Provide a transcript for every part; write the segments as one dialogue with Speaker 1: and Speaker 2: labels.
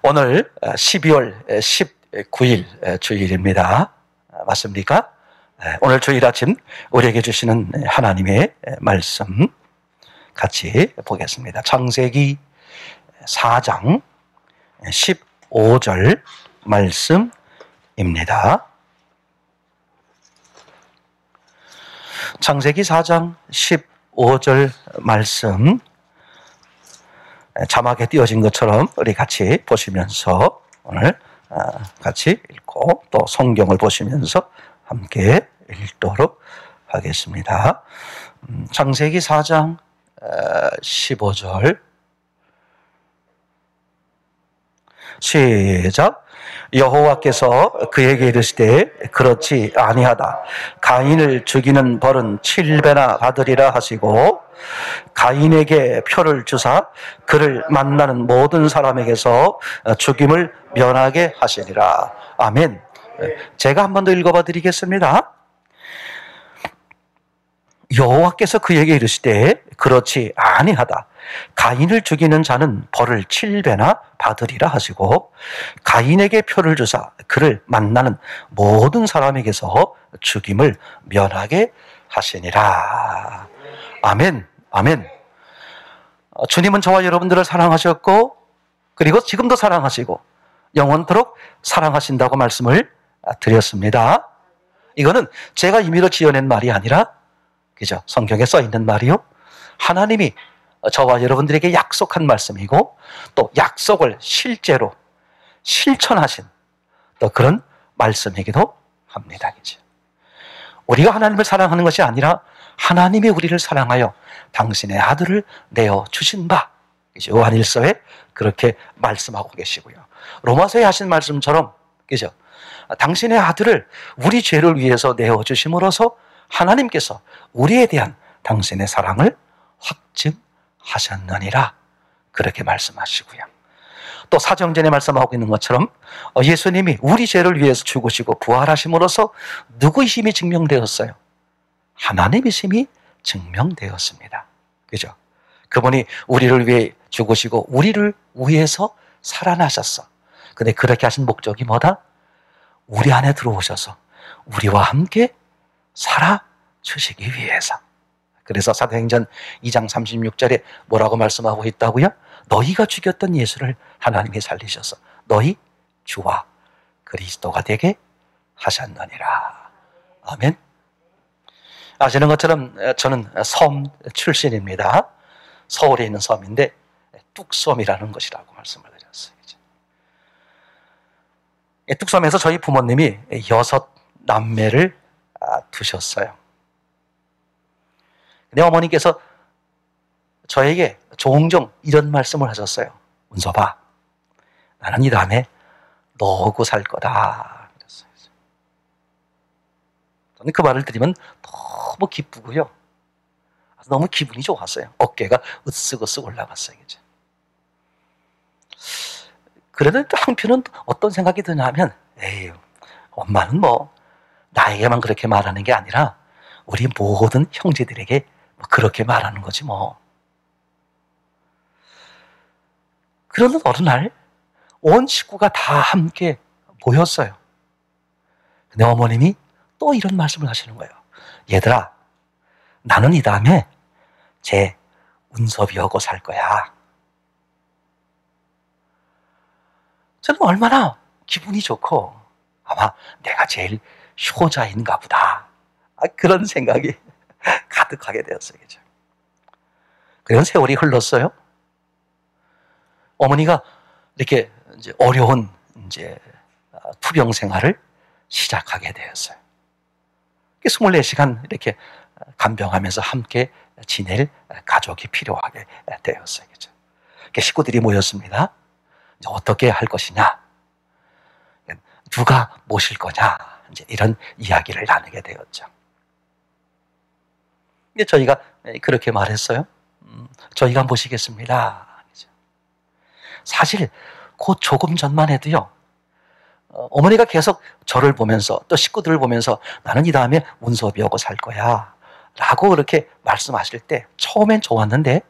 Speaker 1: 오늘 12월 19일 주일입니다. 맞습니까? 오늘 주일 아침 우리에게 주시는 하나님의 말씀 같이 보겠습니다. 창세기 4장 15절 말씀입니다. 창세기 4장 15절 말씀 자막에 띄어진 것처럼 우리 같이 보시면서 오늘 같이 읽고 또 성경을 보시면서 함께 읽도록 하겠습니다. 창세기 4장 15절 시작. 여호와께서 그에게 이르시되 그렇지 아니하다. 가인을 죽이는 벌은 7배나 받으리라 하시고 가인에게 표를 주사 그를 만나는 모든 사람에게서 죽임을 면하게 하시니라. 아멘. 제가 한 번 더 읽어봐 드리겠습니다. 여호와께서 그에게 이르시되 그렇지 아니하다. 가인을 죽이는 자는 벌을 7배나 받으리라 하시고 가인에게 표를 주사 그를 만나는 모든 사람에게서 죽임을 면하게 하시니라. 아멘. 아멘. 주님은 저와 여러분들을 사랑하셨고 그리고 지금도 사랑하시고 영원토록 사랑하신다고 말씀을 드렸습니다. 이거는 제가 임의로 지어낸 말이 아니라 그죠? 성경에 써 있는 말이요. 하나님이 저와 여러분들에게 약속한 말씀이고 또 약속을 실제로 실천하신 또 그런 말씀이기도 합니다. 그죠? 우리가 하나님을 사랑하는 것이 아니라 하나님이 우리를 사랑하여 당신의 아들을 내어 주신 바. 요한일서에 그렇게 말씀하고 계시고요. 로마서에 하신 말씀처럼 그죠? 당신의 아들을 우리 죄를 위해서 내어 주심으로써 하나님께서 우리에 대한 당신의 사랑을 확증하셨느니라 그렇게 말씀하시고요. 또 사정전에 말씀하고 있는 것처럼 예수님이 우리 죄를 위해서 죽으시고 부활하심으로써 누구의 힘이 증명되었어요? 하나님의 힘이 증명되었습니다. 그죠? 그분이 우리를 위해 죽으시고 우리를 위해서 살아나셨어. 근데 그렇게 하신 목적이 뭐다? 우리 안에 들어오셔서 우리와 함께 살아주시기 위해서. 그래서 사도행전 2장 36절에 뭐라고 말씀하고 있다고요? 너희가 죽였던 예수를 하나님이 살리셔서 너희 주와 그리스도가 되게 하셨느니라. 아멘. 아시는 것처럼 저는 섬 출신입니다. 서울에 있는 섬인데 뚝섬이라는 것이라고 말씀을 드렸어요. 뚝섬에서 저희 부모님이 6남매를 두셨어요. 근데 어머니께서 저에게 종종 이런 말씀을 하셨어요. 운서봐, 나는 이 다음에 너하고 살 거다. 그랬어요. 저는 그 말을 들으면 너무 기쁘고요. 너무 기분이 좋았어요. 어깨가 으쓱으쓱 올라갔어요. 이제. 그런데 또 한편은 어떤 생각이 드냐면, 에이, 엄마는 뭐 나에게만 그렇게 말하는 게 아니라 우리 모든 형제들에게 그렇게 말하는 거지 뭐. 그러는 어느 날 온 식구가 다 함께 모였어요. 근데 어머님이 또 이런 말씀을 하시는 거예요. 얘들아, 나는 이 다음에 제 운섭이하고 살 거야. 저는 얼마나 기분이 좋고 아마 내가 제일 효자인가 보다. 그런 생각이 가득하게 되었어요. 그죠? 그런 세월이 흘렀어요. 어머니가 이렇게 이제 어려운 이제 투병 생활을 시작하게 되었어요. 24시간 이렇게 간병하면서 함께 지낼 가족이 필요하게 되었어요. 그죠? 식구들이 모였습니다. 이제 어떻게 할 것이냐? 누가 모실 거냐? 이제 이런 이야기를 나누게 되었죠. 근데 저희가 그렇게 말했어요. 저희가 모시겠습니다. 사실 그 조금 전만 해도요. 어머니가 계속 저를 보면서 또 식구들을 보면서 나는 이 다음에 운섭이하고 살 거야 라고 그렇게 말씀하실 때 처음엔 좋았는데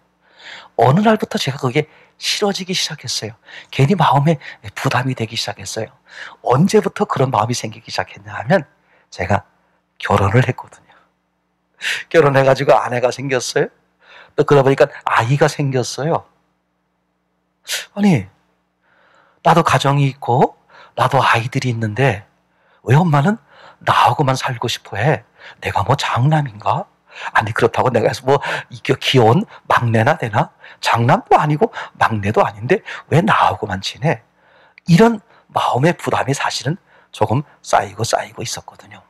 Speaker 1: 어느 날부터 제가 그게 싫어지기 시작했어요. 괜히 마음에 부담이 되기 시작했어요. 언제부터 그런 마음이 생기기 시작했냐 하면 제가 결혼을 했거든요. 결혼해가지고 아내가 생겼어요. 또 그러다 보니까 아이가 생겼어요. 아니, 나도 가정이 있고 나도 아이들이 있는데 왜 엄마는 나하고만 살고 싶어 해? 내가 뭐 장남인가? 아니 그렇다고 내가 뭐 귀여운 막내나 되나? 장남도 아니고 막내도 아닌데 왜 나하고만 지내? 이런 마음의 부담이 사실은 조금 쌓이고 있었거든요.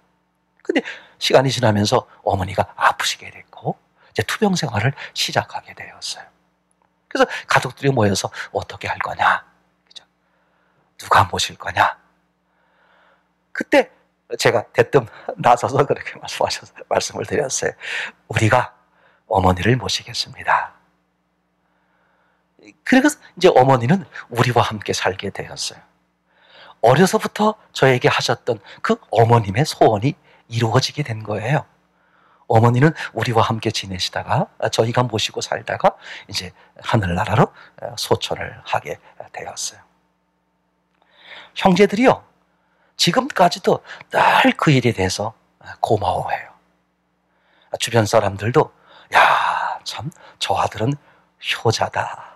Speaker 1: 근데 시간이 지나면서 어머니가 아프시게 됐고 이제 투병 생활을 시작하게 되었어요. 그래서 가족들이 모여서 어떻게 할 거냐? 그죠? 누가 모실 거냐? 그때 제가 대뜸 나서서 그렇게 말씀을 드렸어요. 우리가 어머니를 모시겠습니다. 그래서 이제 어머니는 우리와 함께 살게 되었어요. 어려서부터 저에게 하셨던 그 어머님의 소원이 이루어지게 된 거예요. 어머니는 우리와 함께 지내시다가 저희가 모시고 살다가 이제 하늘나라로 소천을 하게 되었어요. 형제들이요, 지금까지도 늘 그 일에 대해서 고마워해요. 주변 사람들도 야, 참 저 아들은 효자다.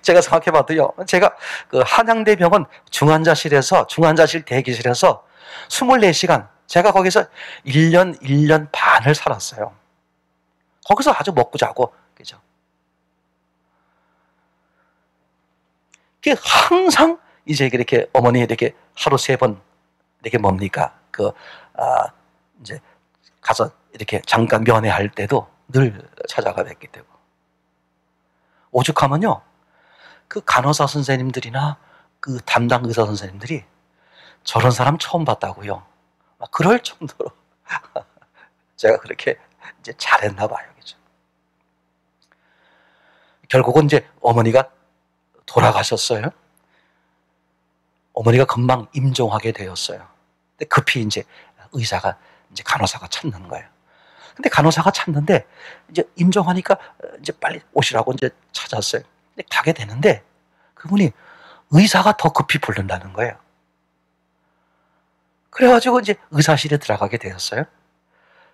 Speaker 1: 제가 생각해봐도요, 제가 그 한양대병원 중환자실 대기실에서 24시간 제가 거기서 1년 반을 살았어요. 거기서 아주 먹고 자고, 그죠? 항상 이제 이렇게 어머니 이렇게 하루 3번 이렇게 뭡니까? 이제 가서 이렇게 잠깐 면회할 때도 늘 찾아가 뵙게 되고. 오죽하면요, 그 간호사 선생님들이나 그 담당 의사 선생님들이 저런 사람 처음 봤다고요. 막 그럴 정도로 제가 그렇게 이제 잘했나 봐요. 그죠? 결국은 이제 어머니가 돌아가셨어요. 어머니가 금방 임종하게 되었어요. 근데 급히 이제 간호사가 찾는 거예요. 근데 간호사가 찾는데 이제 임종하니까 이제 빨리 오시라고 이제 찾았어요. 근데 가게 되는데 그분이 의사가 더 급히 부른다는 거예요. 그래가지고 이제 의사실에 들어가게 되었어요.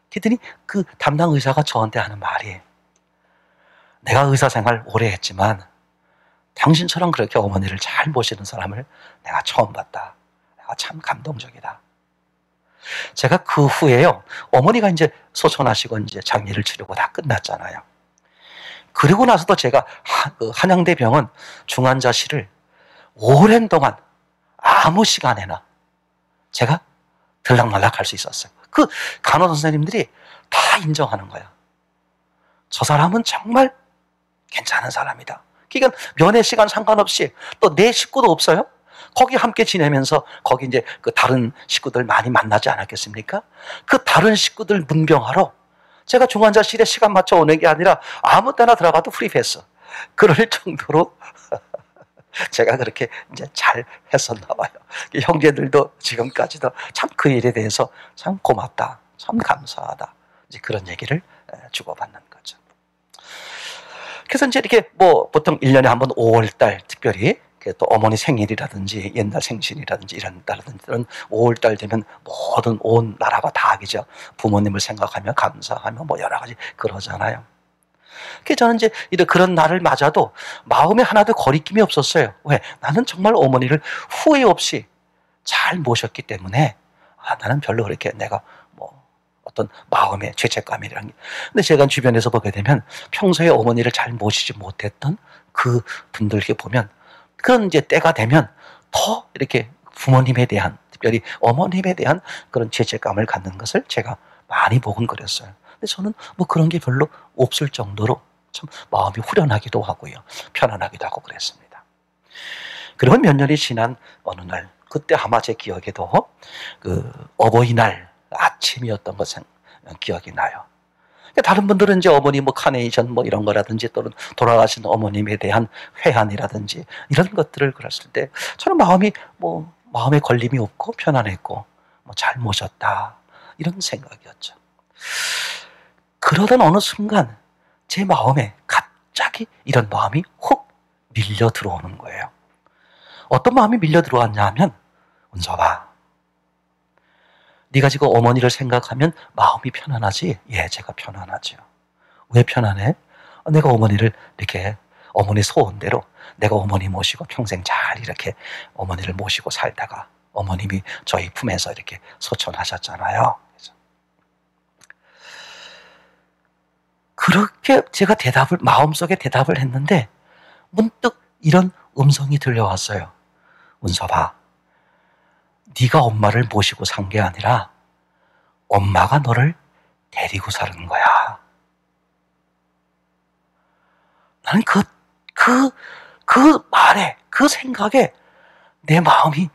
Speaker 1: 그랬더니 그 담당 의사가 저한테 하는 말이, 내가 의사 생활 오래 했지만 당신처럼 그렇게 어머니를 잘 모시는 사람을 내가 처음 봤다. 내가 참 감동적이다. 제가 그 후에요, 어머니가 이제 소천하시고 이제 장례를 치르고 다 끝났잖아요. 그리고 나서도 제가 한양대병원 중환자실을 오랜 동안 아무 시간에나 제가 들락날락 할 수 있었어요. 그 간호 선생님들이 다 인정하는 거야. 저 사람은 정말 괜찮은 사람이다. 그러니까 면회 시간 상관없이 또 내 식구도 없어요. 거기 함께 지내면서 거기 이제 그 다른 식구들 많이 만나지 않았겠습니까? 그 다른 식구들 문병하러 제가 중환자실에 시간 맞춰 오는 게 아니라 아무 때나 들어가도 프리패스. 그럴 정도로 제가 그렇게 이제 잘 했었나 봐요. 형제들도 지금까지도 참 그 일에 대해서 참 고맙다, 참 감사하다, 이제 그런 얘기를 주고받는 거죠. 그래서 이제 이렇게 뭐 보통 1년에 한 번 5월달 특별히 또 어머니 생일이라든지 옛날 생신이라든지 이런 달라든지 5월달 되면 모든 온 나라가 다 그죠, 부모님을 생각하며 감사하며 뭐 여러 가지 그러잖아요. 그래서 저는 이제 그런 날을 맞아도 마음에 하나도 거리낌이 없었어요. 왜? 나는 정말 어머니를 후회 없이 잘 모셨기 때문에 나는 별로 그렇게 내가 뭐 어떤 마음의 죄책감이라는 게. 근데 제가 주변에서 보게 되면 평소에 어머니를 잘 모시지 못했던 그 분들께 보면 그런 이제 때가 되면 더 이렇게 부모님에 대한, 특별히 어머님에 대한 그런 죄책감을 갖는 것을 제가 많이 보곤 그랬어요. 근데 저는 뭐 그런 게 별로 없을 정도로 참 마음이 후련하기도 하고요, 편안하기도 하고 그랬습니다. 그리고 몇 년이 지난 어느 날, 그때 아마 제 기억에도 그 어버이날 아침이었던 것은 기억이 나요. 다른 분들은 이제 어머니 뭐 카네이션 뭐 이런 거라든지 또는 돌아가신 어머님에 대한 회한이라든지 이런 것들을 그랬을 때 저는 마음에 걸림이 없고 편안했고 뭐 잘 모셨다 이런 생각이었죠. 그러던 어느 순간 제 마음에 갑자기 이런 마음이 훅 밀려 들어오는 거예요. 어떤 마음이 밀려 들어왔냐 하면, 은서봐, 네가 지금 어머니를 생각하면 마음이 편안하지? 예, 제가 편안하죠. 왜 편안해? 내가 어머니를 이렇게 어머니 소원대로 내가 어머니 모시고 평생 잘 이렇게 어머니를 모시고 살다가 어머님이 저희 품에서 이렇게 소천하셨잖아요. 그렇게 제가 마음속에 대답을 했는데 문득 이런 음성이 들려왔어요. 은서봐, 네가 엄마를 모시고 산 게 아니라 엄마가 너를 데리고 사는 거야. 나는 그 말에, 그 생각에 내 마음이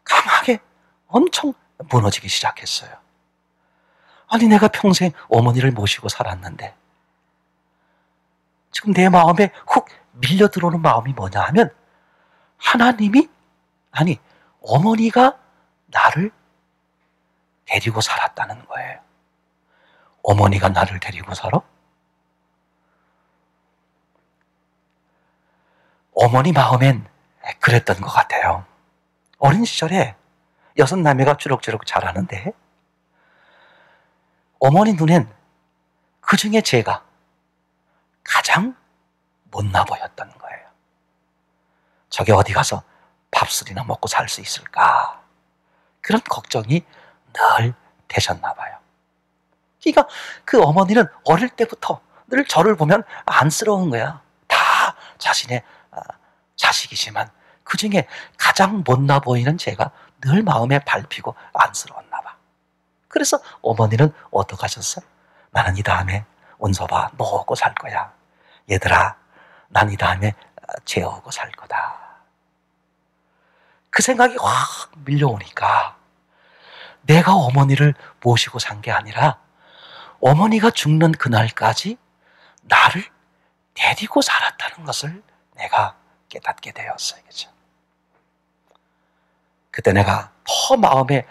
Speaker 1: 강하게 엄청 무너지기 시작했어요. 아니, 내가 평생 어머니를 모시고 살았는데 지금 내 마음에 훅 밀려 들어오는 마음이 뭐냐 하면, 어머니가 나를 데리고 살았다는 거예요. 어머니가 나를 데리고 살아? 어머니 마음엔 그랬던 것 같아요. 어린 시절에 6남매가 주룩주룩 자라는데 어머니 눈엔 그 중에 제가 가장 못나 보였던 거예요. 저게 어디 가서 밥술이나 먹고 살 수 있을까? 그런 걱정이 늘 되셨나 봐요. 그러니까 그 어머니는 어릴 때부터 늘 저를 보면 안쓰러운 거야. 다 자신의 자식이지만 그 중에 가장 못나 보이는 제가 늘 마음에 밟히고 안쓰러웠나 봐. 그래서 어머니는 어떡 하셨어? 나는 이 다음에 은서봐, 너 오고 살 거야. 얘들아, 난 이 다음에 재우고 살 거다. 그 생각이 확 밀려오니까 내가 어머니를 모시고 산 게 아니라 어머니가 죽는 그날까지 나를 데리고 살았다는 것을 내가 깨닫게 되었어요. 그죠? 그때 내가 더 마음에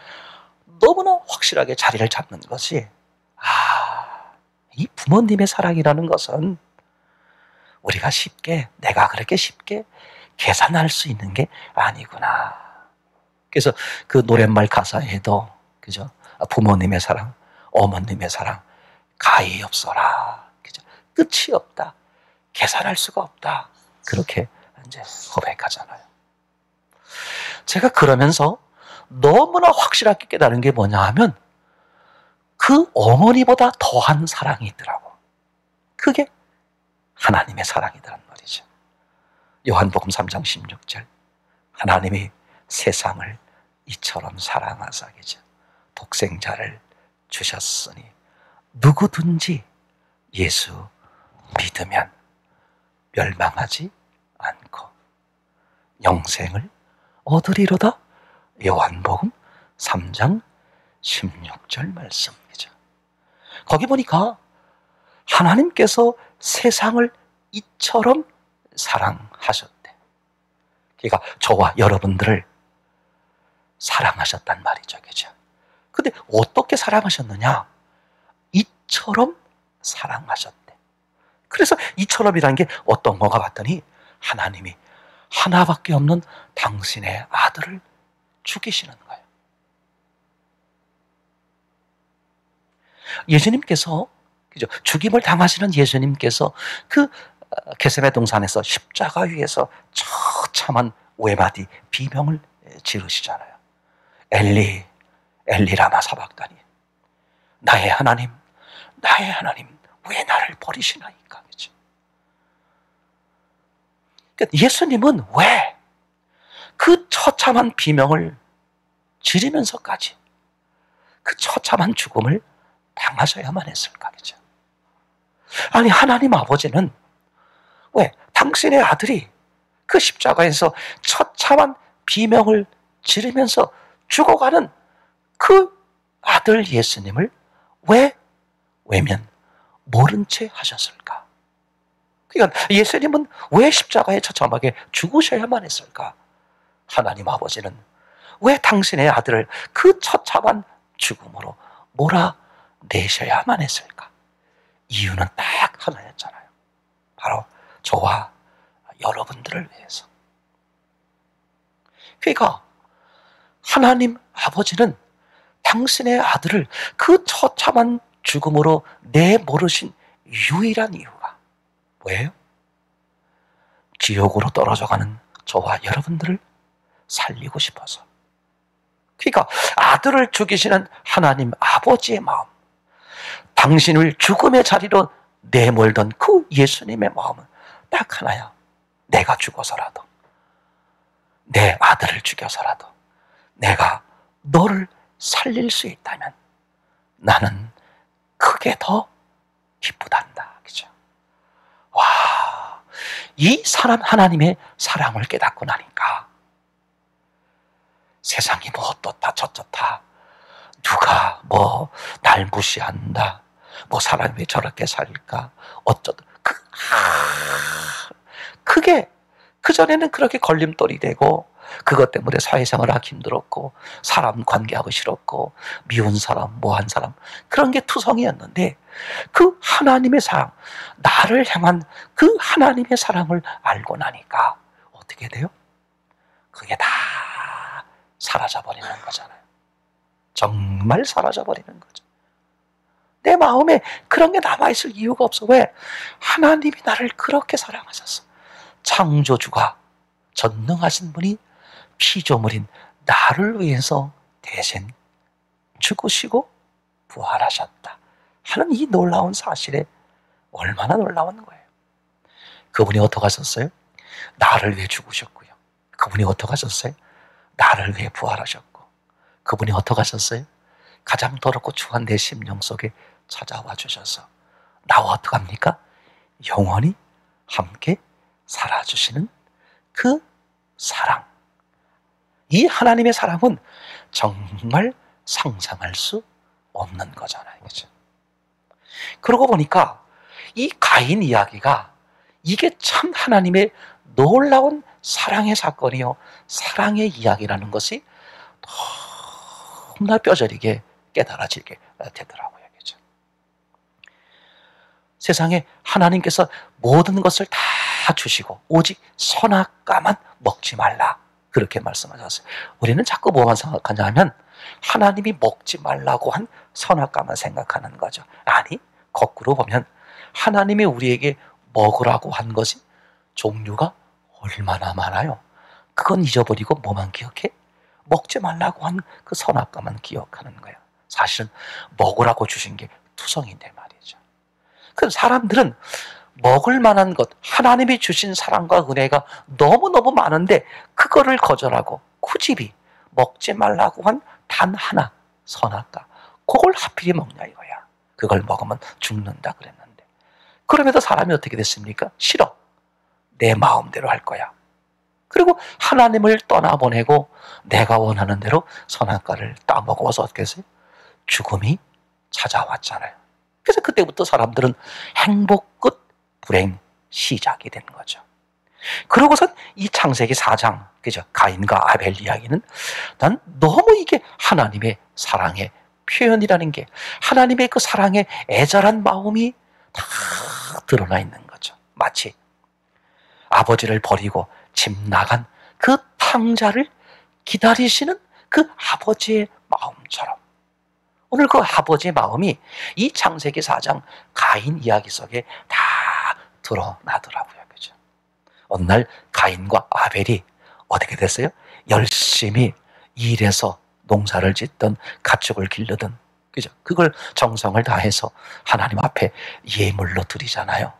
Speaker 1: 너무나 확실하게 자리를 잡는 것이, 이 부모님의 사랑이라는 것은 내가 그렇게 쉽게 계산할 수 있는 게 아니구나. 그래서 그 노랫말 가사에도, 그죠? 부모님의 사랑, 어머님의 사랑, 가히 없어라. 그죠? 끝이 없다. 계산할 수가 없다. 그렇게 이제 고백하잖아요. 제가 그러면서 너무나 확실하게 깨달은 게 뭐냐 하면, 그 어머니보다 더한 사랑이 있더라고. 그게 하나님의 사랑이라는 말이죠. 요한복음 3장 16절. 하나님이 세상을 이처럼 사랑하사 독생자를 주셨으니 누구든지 예수 믿으면 멸망하지 않고 영생을 얻으리로다. 요한복음 3장 16절 말씀이죠. 거기 보니까 하나님께서 세상을 이처럼 사랑하셨대. 그러니까 저와 여러분들을 사랑하셨단 말이죠. 그죠? 근데 어떻게 사랑하셨느냐? 이처럼 사랑하셨대. 그래서 이처럼이라는 게 어떤 건가 봤더니, 하나님이 하나밖에 없는 당신의 아들을 죽이시는 거예요. 예수님께서, 그죠? 죽임을 당하시는 예수님께서 그 겟세마네 동산에서 십자가 위에서 처참한 외마디 비명을 지르시잖아요. 엘리, 엘리 라마 사박다니. 나의 하나님, 나의 하나님, 왜 나를 버리시나이까? 그죠? 그러니까 예수님은 왜 그 처참한 비명을 지르면서까지 그 처참한 죽음을 당하셔야만 했을까? 그죠? 아니, 하나님 아버지는 왜 당신의 아들이 그 십자가에서 처참한 비명을 지르면서 죽어가는 그 아들 예수님을 왜 외면 모른 채 하셨을까? 그러니까 예수님은 왜 십자가에 처참하게 죽으셔야만 했을까? 하나님 아버지는 왜 당신의 아들을 그 처참한 죽음으로 몰아내셔야만 했을까? 이유는 딱 하나였잖아요. 바로 저와 여러분들을 위해서. 그러니까 하나님 아버지는 당신의 아들을 그 처참한 죽음으로 내모르신 유일한 이유가 뭐예요? 지옥으로 떨어져가는 저와 여러분들을 살리고 싶어서. 그러니까 아들을 죽이시는 하나님 아버지의 마음, 당신을 죽음의 자리로 내몰던 그 예수님의 마음은 딱 하나야. 내가 죽어서라도, 내 아들을 죽여서라도 내가 너를 살릴 수 있다면 나는 그게 더 기쁘단다. 그죠? 와, 이 사람 하나님의 사랑을 깨닫고 나니까 세상이 뭐 어떻다 저렇다, 누가 뭐 날 무시한다, 뭐 사람이 왜 저렇게 살까, 어쩌다, 그게 그전에는 그렇게 걸림돌이 되고 그것 때문에 사회생활 하기 힘들었고 사람 관계하고 싫었고 미운 사람 뭐한 사람 그런 게 투성이었는데, 그 하나님의 사랑, 나를 향한 그 하나님의 사랑을 알고 나니까 어떻게 돼요? 그게 다 사라져버리는 거잖아요. 정말 사라져버리는 거죠. 내 마음에 그런 게 남아있을 이유가 없어. 왜? 하나님이 나를 그렇게 사랑하셨어. 창조주가, 전능하신 분이 피조물인 나를 위해서 대신 죽으시고 부활하셨다 하는 이 놀라운 사실에 얼마나 놀라운 거예요. 그분이 어떻게 하셨어요? 나를 위해 죽으셨고요. 그분이 어떻게 하셨어요? 나를 위해 부활하셨고, 그분이 어떻게 하셨어요? 가장 더럽고 추한 내 심령 속에 찾아와 주셔서 나와 어떻게 합니까? 영원히 함께 살아주시는 그 사랑, 이 하나님의 사랑은 정말 상상할 수 없는 거잖아요. 그죠? 그러고 보니까 이 가인 이야기가 이게 참 하나님의 놀라운 사랑의 사건이요, 사랑의 이야기라는 것이 너무나 뼈저리게 깨달아지게 되더라고요. 그죠? 세상에 하나님께서 모든 것을 다 주시고 오직 선악과만 먹지 말라, 그렇게 말씀하셨어요. 우리는 자꾸 뭐만 생각하냐 하면 하나님이 먹지 말라고 한 선악과만 생각하는 거죠. 아니, 거꾸로 보면 하나님이 우리에게 먹으라고 한 것이 종류가 얼마나 많아요. 그건 잊어버리고 뭐만 기억해? 먹지 말라고 한 그 선악과만 기억하는 거예요. 사실은 먹으라고 주신 게 투성인데 말이죠. 그 사람들은 먹을 만한 것, 하나님이 주신 사랑과 은혜가 너무너무 많은데 그거를 거절하고 굳이 먹지 말라고 한 단 하나, 선악과, 그걸 하필이 먹냐 이거야. 그걸 먹으면 죽는다 그랬는데, 그러면서 사람이 어떻게 됐습니까? 싫어, 내 마음대로 할 거야. 그리고 하나님을 떠나보내고 내가 원하는 대로 선악과를 따먹어서 어떻게 했어요? 죽음이 찾아왔잖아요. 그래서 그때부터 사람들은 행복 끝 불행 시작이 된 거죠. 그러고선 이 창세기 4장, 그죠? 가인과 아벨 이야기는 난 너무 이게 하나님의 사랑의 표현이라는 게, 하나님의 그 사랑의 애절한 마음이 다 드러나 있는 거죠. 마치 아버지를 버리고 집 나간 그 탕자를 기다리시는 그 아버지의 마음처럼 오늘 그 아버지의 마음이 이 창세기 4장 가인 이야기 속에 다 드러나더라고요. 그죠? 어느 날 가인과 아벨이 어떻게 됐어요? 열심히 일해서 농사를 짓던, 가축을 기르던, 그죠? 그걸 정성을 다해서 하나님 앞에 예물로 드리잖아요.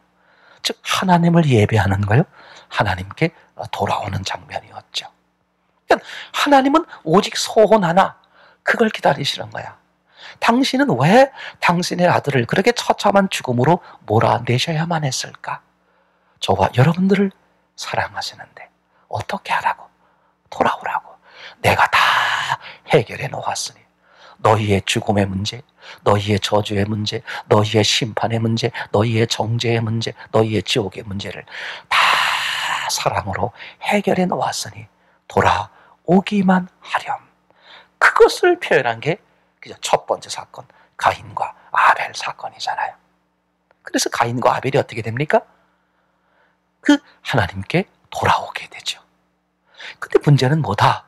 Speaker 1: 즉 하나님을 예배하는 거요, 하나님께 돌아오는 장면이었죠. 그러니까 하나님은 오직 소원 하나, 그걸 기다리시는 거야. 당신은 왜 당신의 아들을 그렇게 처참한 죽음으로 몰아내셔야만 했을까? 저와 여러분들을 사랑하시는데 어떻게 하라고? 돌아오라고. 내가 다 해결해 놓았으니 너희의 죽음의 문제, 너희의 저주의 문제, 너희의 심판의 문제, 너희의 정죄의 문제, 너희의 지옥의 문제를 다 사랑으로 해결해 놓았으니 돌아오기만 하렴. 그것을 표현한 게 첫 번째 사건, 가인과 아벨 사건이잖아요. 그래서 가인과 아벨이 어떻게 됩니까? 그 하나님께 돌아오게 되죠. 근데 문제는 뭐다?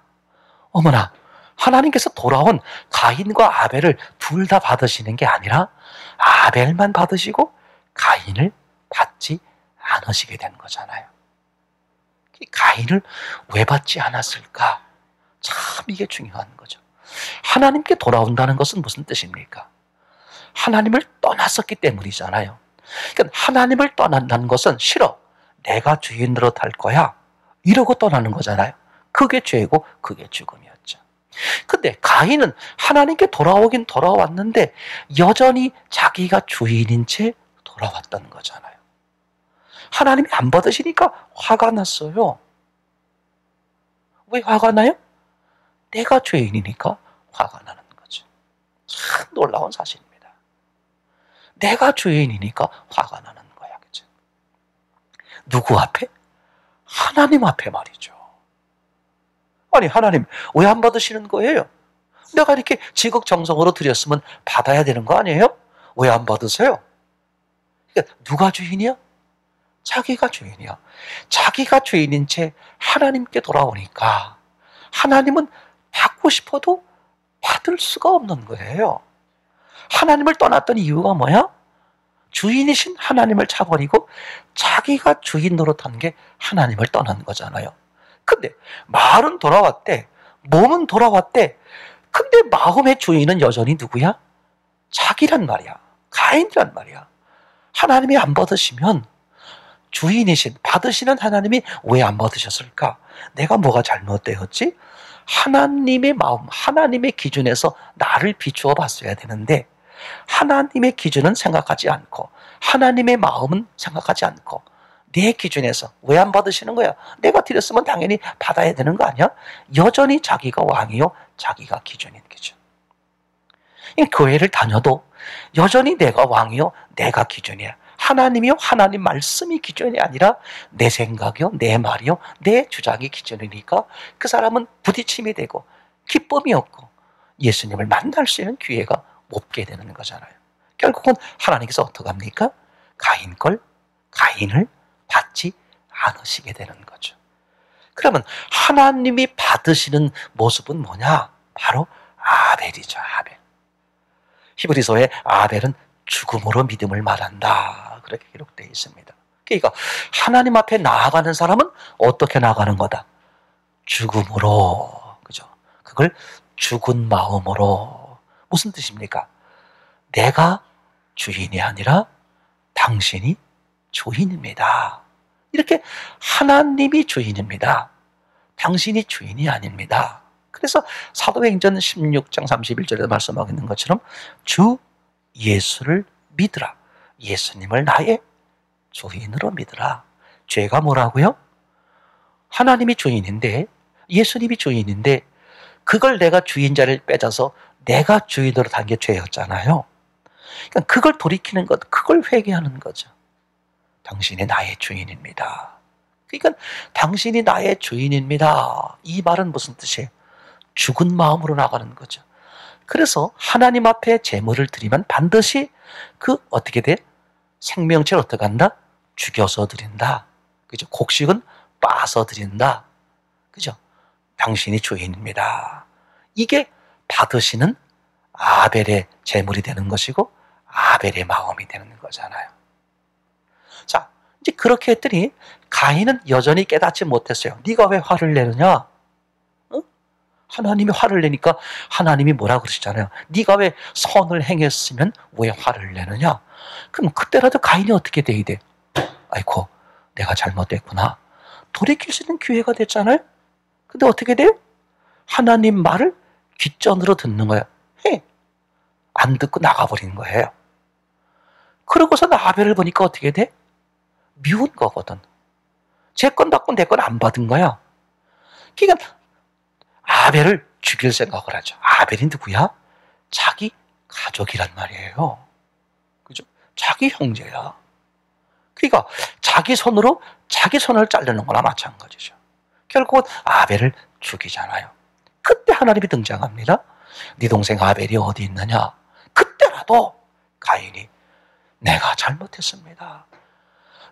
Speaker 1: 어머나, 하나님께서 돌아온 가인과 아벨을 둘 다 받으시는 게 아니라 아벨만 받으시고 가인을 받지 않으시게 된 거잖아요. 가인을 왜 받지 않았을까? 참 이게 중요한 거죠. 하나님께 돌아온다는 것은 무슨 뜻입니까? 하나님을 떠났었기 때문이잖아요. 그러니까 하나님을 떠난다는 것은 싫어, 내가 주인 노릇할 거야, 이러고 떠나는 거잖아요. 그게 죄고 그게 죽음이었죠. 근데 가인은 하나님께 돌아오긴 돌아왔는데 여전히 자기가 주인인 채 돌아왔다는 거잖아요. 하나님이 안 받으시니까 화가 났어요. 왜 화가 나요? 내가 죄인이니까 화가 나는 거죠. 참 놀라운 사실입니다. 내가 죄인이니까 화가 나는 거야. 그죠? 누구 앞에? 하나님 앞에 말이죠. 아니, 하나님 왜 안 받으시는 거예요? 내가 이렇게 지극정성으로 드렸으면 받아야 되는 거 아니에요? 왜 안 받으세요? 그러니까 누가 주인이야? 자기가 주인이야. 자기가 주인인 채 하나님께 돌아오니까 하나님은 받고 싶어도 받을 수가 없는 거예요. 하나님을 떠났던 이유가 뭐야? 주인이신 하나님을 차버리고 자기가 주인 노릇한 게 하나님을 떠난 거잖아요. 근데 말은 돌아왔대, 몸은 돌아왔대. 근데 마음의 주인은 여전히 누구야? 자기란 말이야. 가인이란 말이야. 하나님이 안 받으시면 주인이신, 받으시는 하나님이 왜 안 받으셨을까? 내가 뭐가 잘못되었지? 하나님의 마음, 하나님의 기준에서 나를 비추어 봤어야 되는데 하나님의 기준은 생각하지 않고 하나님의 마음은 생각하지 않고 내 기준에서 왜 안 받으시는 거야? 내가 드렸으면 당연히 받아야 되는 거 아니야? 여전히 자기가 왕이요, 자기가 기준인 기준. 교회를 다녀도 여전히 내가 왕이요, 내가 기준이야. 하나님이요, 하나님 말씀이 기준이 아니라 내 생각이요, 내 말이요, 내 주장이 기준이니까 그 사람은 부딪힘이 되고 기쁨이 없고 예수님을 만날 수 있는 기회가 없게 되는 거잖아요. 결국은 하나님께서 어떻게 합니까? 가인을 받지 않으시게 되는 거죠. 그러면 하나님이 받으시는 모습은 뭐냐? 바로 아벨이죠. 아벨. 히브리서에 아벨은 죽음으로 믿음을 말한다, 그렇게 기록되어 있습니다. 그러니까 하나님 앞에 나아가는 사람은 어떻게 나아가는 거다? 죽음으로. 그죠? 그걸 죽은 마음으로. 무슨 뜻입니까? 내가 주인이 아니라 당신이 주인입니다. 이렇게 하나님이 주인입니다. 당신이 주인이 아닙니다. 그래서 사도행전 16장 31절에 말씀하고 있는 것처럼 주 예수를 믿으라. 예수님을 나의 주인으로 믿으라. 죄가 뭐라고요? 하나님이 주인인데, 예수님이 주인인데 그걸 내가 주인자를 빼앗아서 내가 주인으로 단 게 죄였잖아요. 그러니까 그걸 돌이키는 것, 그걸 회개하는 거죠. 당신이 나의 주인입니다. 그러니까 당신이 나의 주인입니다. 이 말은 무슨 뜻이에요? 죽은 마음으로 나가는 거죠. 그래서 하나님 앞에 제물을 드리면 반드시 그 어떻게 돼? 생명체를 어떻게 한다? 죽여서 드린다. 그죠? 곡식은 빻아서 드린다. 그죠? 당신이 주인입니다. 이게 받으시는 아벨의 제물이 되는 것이고 아벨의 마음이 되는 거잖아요. 자, 이제 그렇게 했더니 가인은 여전히 깨닫지 못했어요. 네가 왜 화를 내느냐? 어? 하나님이 화를 내니까 하나님이 뭐라 그러시잖아요. 네가 왜 선을 행했으면 왜 화를 내느냐? 그럼 그때라도 가인이 어떻게 돼야 돼? 아이고, 내가 잘못됐구나. 돌이킬 수 있는 기회가 됐잖아요. 근데 어떻게 돼요? 하나님 말을 귓전으로 듣는 거예요. 안 듣고 나가버린 거예요. 그러고서 아벨을 보니까 어떻게 돼? 미운 거거든. 제 건 받고 내 건 안 받은 거야. 그러니까 아벨을 죽일 생각을 하죠. 아벨이 누구야? 자기 가족이란 말이에요. 그죠? 자기 형제야. 그러니까 자기 손으로 자기 손을 자르는 거나 마찬가지죠. 결국은 아벨을 죽이잖아요. 그때 하나님이 등장합니다. 네 동생 아벨이 어디 있느냐? 그때라도 가인이 내가 잘못했습니다.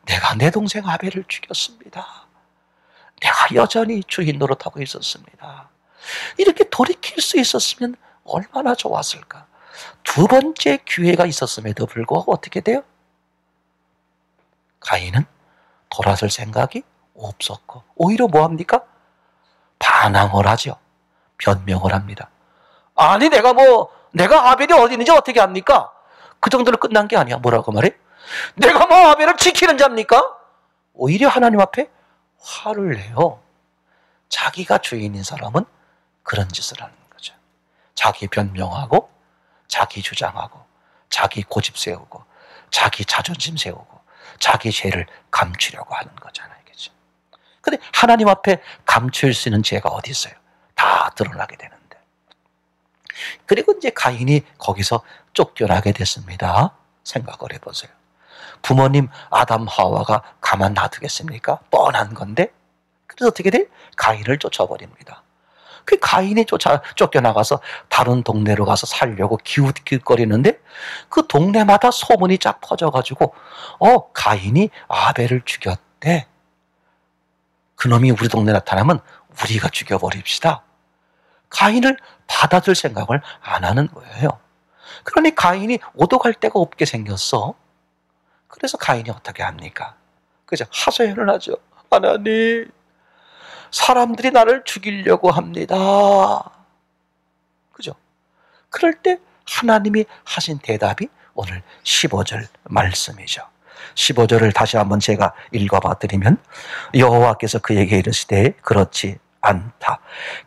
Speaker 1: 내가 내 동생 아벨을 죽였습니다. 내가 여전히 주인 노릇하고 있었습니다. 이렇게 돌이킬 수 있었으면 얼마나 좋았을까. 두 번째 기회가 있었음에도 불구하고 어떻게 돼요? 가인은 돌아설 생각이 없었고 오히려 뭐합니까? 반항을 하죠. 변명을 합니다. 아니 내가 아벨이 어디 있는지 어떻게 압니까? 그 정도로 끝난 게 아니야. 뭐라고 말해? 내가 뭐 아벨을 지키는 자입니까? 오히려 하나님 앞에 화를 내요. 자기가 주인인 사람은 그런 짓을 하는 거죠. 자기 변명하고 자기 주장하고 자기 고집 세우고 자기 자존심 세우고 자기 죄를 감추려고 하는 거잖아요. 그렇죠? 근데 하나님 앞에 감출 수 있는 죄가 어디 있어요? 다 드러나게 되는데. 그리고 이제 가인이 거기서 쫓겨나게 됐습니다. 생각을 해보세요. 부모님 아담 하와가 가만 놔두겠습니까? 뻔한 건데. 그래서 어떻게 돼? 가인을 쫓아버립니다. 그 가인이 쫓겨나가서 다른 동네로 가서 살려고 기웃기웃거리는데 그 동네마다 소문이 쫙 퍼져가지고 가인이 아벨을 죽였대. 그놈이 우리 동네 나타나면 우리가 죽여버립시다. 가인을 받아줄 생각을 안 하는 거예요. 그러니 가인이 오도갈 데가 없게 생겼어. 그래서 가인이 어떻게 합니까? 그죠? 하소연을 하죠. 하나님, 사람들이 나를 죽이려고 합니다. 그죠? 그럴 때 하나님이 하신 대답이 오늘 15절 말씀이죠. 15절을 다시 한번 제가 읽어봐 드리면 여호와께서 그에게 이르시되 그렇지 않다.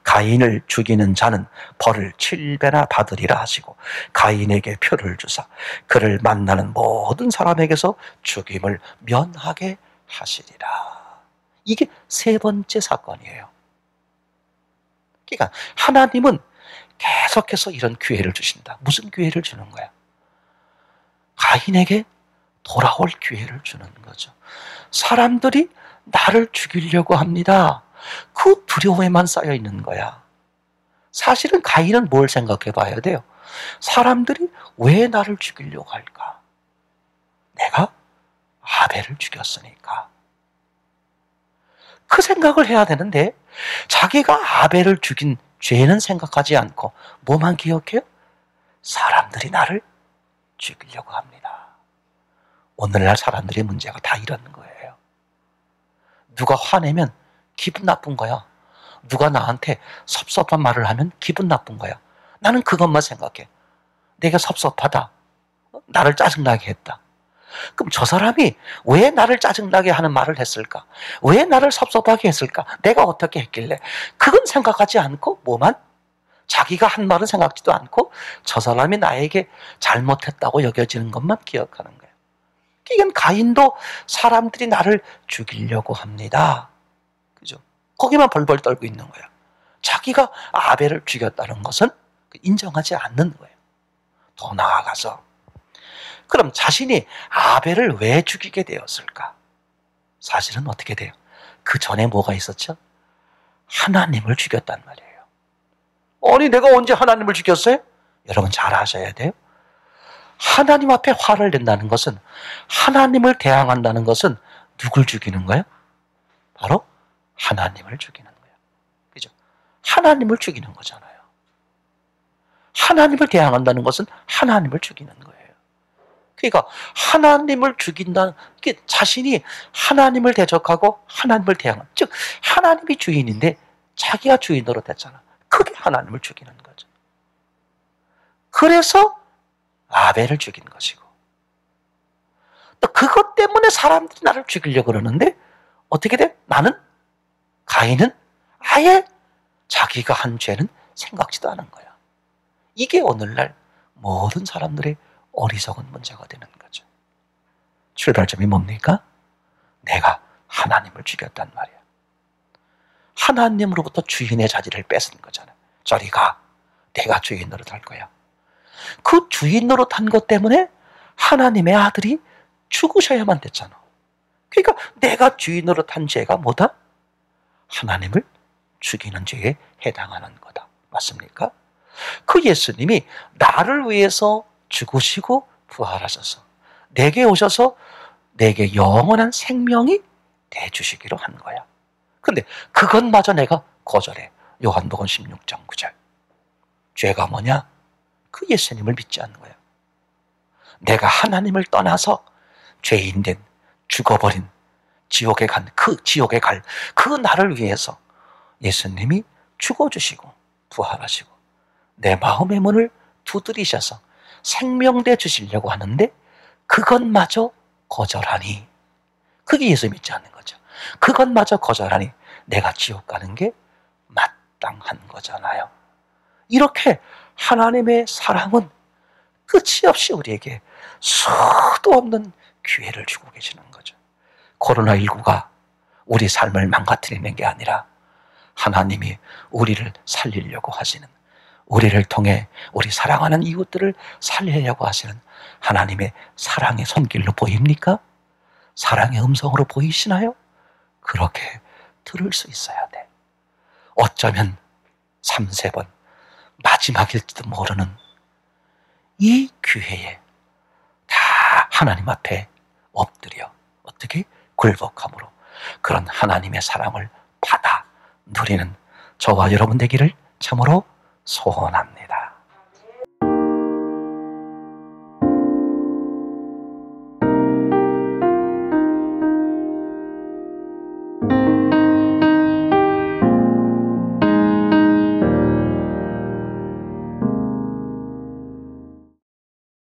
Speaker 1: 가인을 죽이는 자는 벌을 7배나 받으리라 하시고 가인에게 표를 주사 그를 만나는 모든 사람에게서 죽임을 면하게 하시리라. 이게 세 번째 사건이에요. 그러니까 하나님은 계속해서 이런 기회를 주신다. 무슨 기회를 주는 거야? 가인에게 돌아올 기회를 주는 거죠. 사람들이 나를 죽이려고 합니다. 그 두려움에만 쌓여 있는 거야. 사실은 가인은 뭘 생각해 봐야 돼요? 사람들이 왜 나를 죽이려고 할까? 내가 아벨을 죽였으니까. 그 생각을 해야 되는데 자기가 아벨을 죽인 죄는 생각하지 않고 뭐만 기억해요? 사람들이 나를 죽이려고 합니다. 오늘날 사람들의 문제가 다 이런 거예요. 누가 화내면 기분 나쁜 거야. 누가 나한테 섭섭한 말을 하면 기분 나쁜 거야. 나는 그것만 생각해. 내가 섭섭하다. 나를 짜증나게 했다. 그럼 저 사람이 왜 나를 짜증나게 하는 말을 했을까? 왜 나를 섭섭하게 했을까? 내가 어떻게 했길래? 그건 생각하지 않고 뭐만? 자기가 한 말은 생각지도 않고 저 사람이 나에게 잘못했다고 여겨지는 것만 기억하는 거예요. 이건 가인도 사람들이 나를 죽이려고 합니다. 그죠? 거기만 벌벌 떨고 있는 거예요. 자기가 아벨을 죽였다는 것은 인정하지 않는 거예요. 더 나아가서 그럼 자신이 아벨을 왜 죽이게 되었을까? 사실은 어떻게 돼요? 그 전에 뭐가 있었죠? 하나님을 죽였단 말이에요. 아니 내가 언제 하나님을 죽였어요? 여러분 잘 아셔야 돼요. 하나님 앞에 화를 낸다는 것은 하나님을 대항한다는 것은 누굴 죽이는 거예요? 바로 하나님을 죽이는 거예요. 그죠? 하나님을 죽이는 거잖아요. 하나님을 대항한다는 것은 하나님을 죽이는 거예요. 그러니까 하나님을 죽인다는 게 자신이 하나님을 대적하고 하나님을 대항하는, 즉 하나님이 주인인데 자기가 주인으로 됐잖아. 그게 하나님을 죽이는 거죠. 그래서 아벨을 죽인 것이고 또 그것 때문에 사람들이 나를 죽이려고 그러는데 어떻게 돼? 가인은 아예 자기가 한 죄는 생각지도 않은 거야. 이게 오늘날 모든 사람들의 어리석은 문제가 되는 거죠. 출발점이 뭡니까? 내가 하나님을 죽였단 말이야. 하나님으로부터 주인의 자리를 뺏은 거잖아. 저리 가. 내가 주인 노릇할 거야. 그 주인 노릇한 것 때문에 하나님의 아들이 죽으셔야만 됐잖아. 그러니까 내가 주인 노릇한 죄가 뭐다? 하나님을 죽이는 죄에 해당하는 거다. 맞습니까? 그 예수님이 나를 위해서 죽으시고 부활하셔서 내게 오셔서 내게 영원한 생명이 돼주시기로 한 거야. 근데 그것마저 내가 거절해. 요한복음 16장 9절. 죄가 뭐냐? 그 예수님을 믿지 않는 거야. 내가 하나님을 떠나서 죄인된 죽어버린 지옥에 갈 그 나를 위해서 예수님이 죽어주시고 부활하시고 내 마음의 문을 두드리셔서 생명돼 주시려고 하는데 그것마저 거절하니, 그게 예수 믿지 않는 거죠. 그것마저 거절하니 내가 지옥 가는 게 마땅한 거잖아요. 이렇게 하나님의 사랑은 끝이 없이 우리에게 수도 없는 기회를 주고 계시는 거죠. 코로나19가 우리 삶을 망가뜨리는 게 아니라 하나님이 우리를 살리려고 하시는, 우리를 통해 우리 사랑하는 이웃들을 살리려고 하시는 하나님의 사랑의 손길로 보입니까? 사랑의 음성으로 보이시나요? 그렇게 들을 수 있어야 돼. 어쩌면 3-4번 마지막일지도 모르는 이 기회에 다 하나님 앞에 엎드려 어떻게 굴복함으로 그런 하나님의 사랑을 받아 누리는 저와 여러분 되기를 참으로 소원합니다.